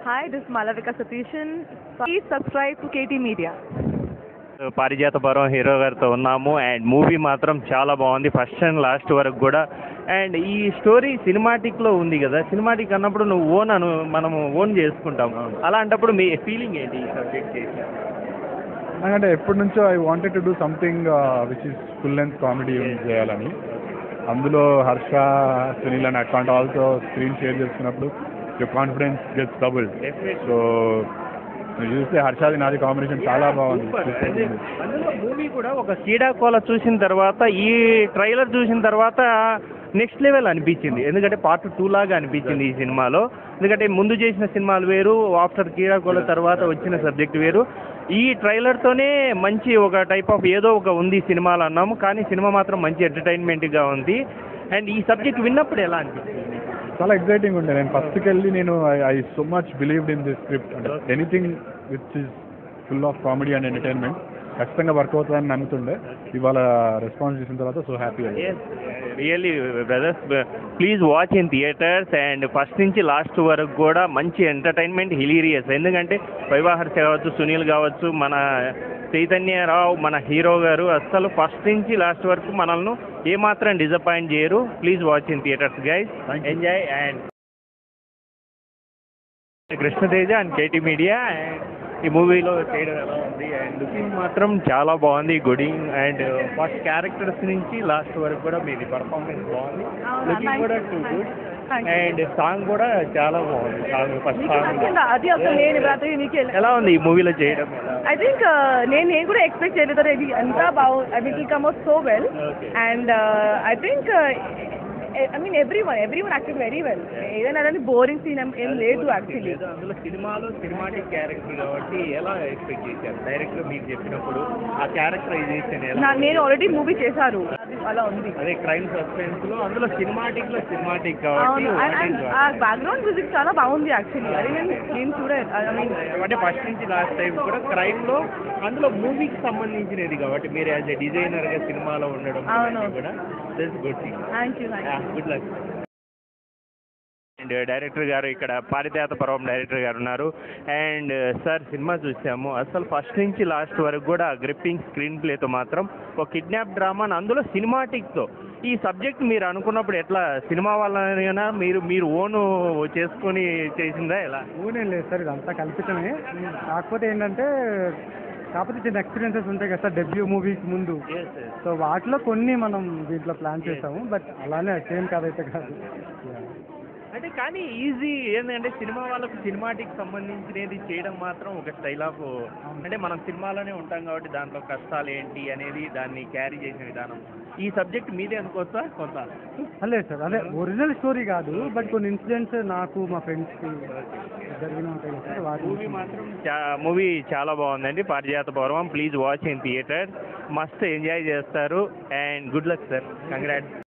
Hi, this is Malavika Satishan. Please subscribe to KT Media. పారిజాత పర్వం hero గారితో ఉన్నాము అండ్ మూవీ మాత్రం చాలా బాగుంది ఫస్ట్ అండ్ లాస్ట్ వరకు కూడా. అండ్ ఈ స్టోరీ సినిమాటిక్లో ఉంది కదా, సినిమాటిక్ అన్నప్పుడు నువ్వు మనము ఓన్ చేసుకుంటాము. అలాంటప్పుడు మీ ఫీలింగ్ ఏంటి ఈ సబ్జెక్ట్ చేసి? ఎందుకంటే ఎప్పటి నుంచో I wanted to do something which is full length comedy చేయాలని. అందులో హర్ష, సునీల్ అండ్ అకౌంట్ ఆల్సో స్క్రీన్ షేర్ చేసుకున్నప్పుడు your confidence gets double. So చూస్తే హర్షాది నాది కాంబినేషన్ చాలా బాగుంది. అందులో మూవీ కూడా ఒక క్రీడాకోల చూసిన తర్వాత, ఈ ట్రైలర్ చూసిన తర్వాత నెక్స్ట్ లెవెల్ అనిపించింది. ఎందుకంటే పార్ట్ 2 లాగా అనిపించింది ఈ సినిమాలో. ఎందుకంటే ముందు చేసిన సినిమాలు వేరు, ఆఫ్టర్ క్రీడాకోల తర్వాత వచ్చిన సబ్జెక్ట్ వేరు. ఈ ట్రైలర్తోనే మంచి ఒక టైప్ ఆఫ్ ఏదో ఒక ఉంది సినిమాలో అన్నాము, కానీ సినిమా మాత్రం మంచి ఎంటర్టైన్మెంట్గా ఉంది. అండ్ ఈ సబ్జెక్ట్ విన్నప్పుడు ఎలా అనిపించింది? చాలా ఎక్సైటింగ్ ఉండే. నేను ఫస్ట్కి వెళ్ళి I so much believed in this script. అంటే anything which is full of comedy and entertainment ఖచ్చితంగా వర్క్ అవుతుందని నమ్ముతుండే. ఇవాళ రెస్పాన్స్ చేసిన తర్వాత so happy. Really brothers, please watch in theatres. And first నుంచి లాస్ట్ వరకు కూడా మంచి ఎంటర్టైన్మెంట్, హిలీరియస్. ఎందుకంటే వైవాహర్ష కావచ్చు, సునీల్ కావచ్చు, మన చైతన్యరావు, మన హీరో గారు అస్సలు ఫస్ట్ నుంచి లాస్ట్ వరకు మనల్ని ఏమాత్రం డిసప్పాయింట్ చేయరు. Please watch in theatres guys, enjoy. And Krishna Teja and KT media ఈ మూవీలో చేయడం ఎలా ఉంది? అండ్ లుకింగ్ మాత్రం చాలా బాగుంది, గుడింగ్. అండ్ ఫస్ట్ క్యారెక్టర్స్ నుంచి లాస్ట్ వరకు కూడా మీది పర్ఫార్మెన్స్ బాగుంది, లుకింగ్ కూడా టూ గుడ్. అండ్ సాంగ్ కూడా చాలా బాగుంది. సాంగ్ ఫస్ట్ సాంగ్ ఎలా ఉంది ఈ మూవీలో చేయడం? I think నేను కూడా ఎక్స్పెక్ట్ చేయలేదు ఇది అంతా బాగుంది. I mean, it come out so well. And I think I mean everyone acted very well. ఏదైనా అలాంటి బోరింగ్ సీన్ ఏం లేదు యాక్చువల్లీ. అందులో సినిమాటిక్ క్యారెక్టర్ కాబట్టి ఎలా ఎక్స్పెక్ట్ చేశారు? డైరెక్టర్ మీకు చెప్పినప్పుడు ఆ క్యారెక్టరైజేషన్ ఎలా? నేను ఆల్రెడీ మూవీ చేశారు, అలా ఉంది. అదే క్రైమ్ సస్పెన్స్ లో, అందులో సినిమాటిక్ కాబట్టి ఆ బ్యాక్గ్రౌండ్ మ్యూజిక్ చాలా బాగుంది యాక్చువల్లీ. అది నేను చూడలేదు. ఐ మీన్ అంటే ఫస్ట్ నుంచి లాస్ట్ టైం కూడా క్రైమ్ లో, అందులో మూవీకి సంబంధించినది కాబట్టి మీరు యాజ్ ఎ డిజైనర్ గా సినిమాలో ఉండడం కూడా good thing. Thank you. Good luck. And director గారు ఇక్కడ పారిజాత పర్వం డైరెక్టర్ గారు ఉన్నారు. అండ్ సార్, సినిమా చూసాము, అసలు ఫస్ట్ నుంచి లాస్ట్ వరకు కూడా గ్రిప్పింగ్ స్క్రీన్ ప్లేతో మాత్రం ఒక కిడ్నాప్ డ్రామా, అందులో సినిమాటిక్తో ఈ సబ్జెక్ట్ మీరు అనుకున్నప్పుడు ఎట్లా సినిమా వాళ్ళైనా మీరు ఓన్ చేసుకొని చేసిందా ఎలా? ఓనేం లేదు సార్, ఇదంతా కల్పితమే. కాకపోతే ఏంటంటే చిన్న ఎక్స్పీరియన్సెస్ ఉంటాయి కదా సార్ డెబ్యూ మూవీకి ముందు. సో వాటిలో కొన్ని మనం దీంట్లో ప్లాన్ చేస్తాము, బట్ అలానే సేమ్ కాదైతే కాదు. అంటే కానీ ఈజీ ఏంటంటే సినిమా వాళ్ళకు సినిమాటిక్ సంబంధించినది చేయడం మాత్రం ఒక స్టైల్ ఆఫ్, అంటే మనం సినిమాలోనే ఉంటాం కాబట్టి దాంట్లో కష్టాలు ఏంటి అనేది దాన్ని క్యారీ చేసిన విధానం. ఈ సబ్జెక్ట్ మీదే అనుకోవచ్చా కొంత? లేదు సార్, అదే ఒరిజినల్ స్టోరీ కాదు, బట్ కొన్ని ఇన్సిడెంట్స్ నాకు మా ఫ్రెండ్స్కి జరిగిన ఉంటాయి కదా సార్. మూవీ మాత్రం మూవీ చాలా బాగుందండి, పారిజాత పర్వం. ప్లీజ్ వాచ్ ఇన్ థియేటర్, మస్త్ ఎంజాయ్ చేస్తారు. And good luck sir, congrats.